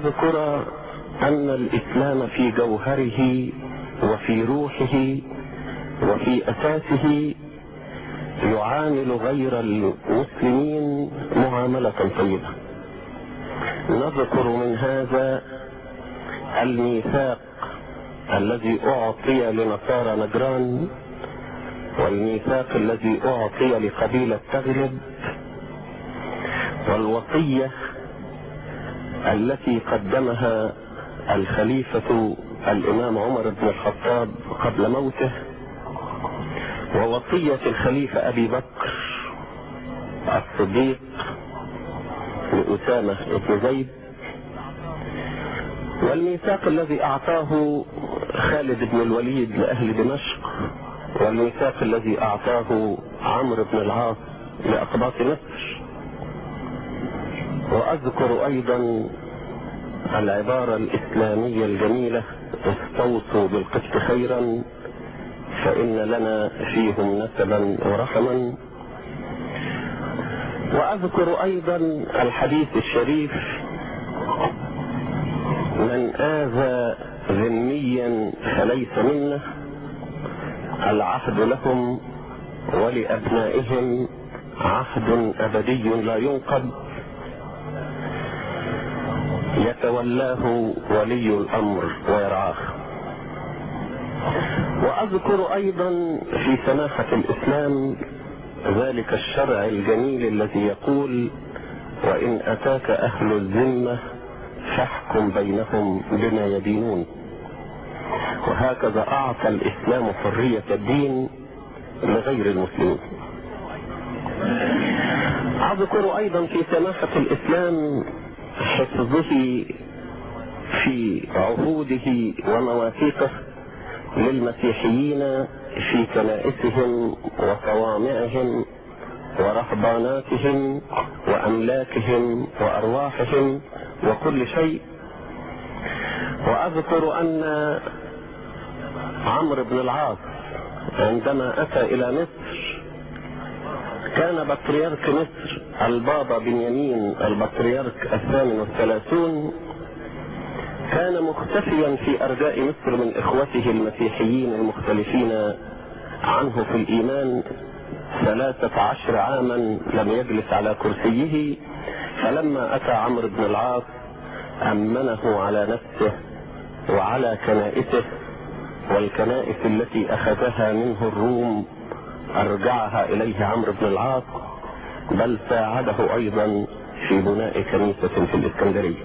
ذكر أن الإسلام في جوهره وفي روحه وفي أساسه يعامل غير المسلمين معاملة طيبة. نذكر من هذا الميثاق الذي أعطي لنصارى نجران، والميثاق الذي أعطي لقبيلة تغلب، والوصية التي قدمها الخليفة الإمام عمر بن الخطاب قبل موته، ووصية الخليفة أبي بكر الصديق لأسامة بن زيد، والميثاق الذي أعطاه خالد بن الوليد لأهل دمشق، والميثاق الذي أعطاه عمرو بن العاص لأقباط مصر. وأذكر أيضا العبارة الإسلامية الجميلة: استوصوا بالقسط خيرا فإن لنا فيهم نسبا ورحما. وأذكر أيضا الحديث الشريف: من آذى ذميا فليس منا، العهد لهم ولأبنائهم عهد أبدي لا ينقض، يتولاه ولي الأمر ويرعاه. وأذكر أيضا في سماحة الإسلام ذلك الشرع الجميل الذي يقول: وإن أتاك أهل الذمة فاحكم بينهم بما يدينون. وهكذا أعطى الإسلام حرية الدين لغير المسلمين. أذكر أيضا في سماحة الإسلام حفظه في عهوده ومواثيقه للمسيحيين في كنائسهم وصوامعهم ورهباناتهم وأملاكهم وأرواحهم وكل شيء. وأذكر أن عمرو بن العاص عندما أتى إلى مصر كان بطريرك مصر البابا بنيامين البطريرك 38 كان مختفيا في أرجاء مصر من إخوته المسيحيين المختلفين عنه في الإيمان 13 عاما لم يجلس على كرسيه. فلما أتى عمرو بن العاص أمنه على نفسه وعلى كنائسه، والكنائس التي أخذها منه الروم أرجعها إليه عمرو بن العاص، بل ساعده أيضا في بناء كنيسة في الإسكندرية.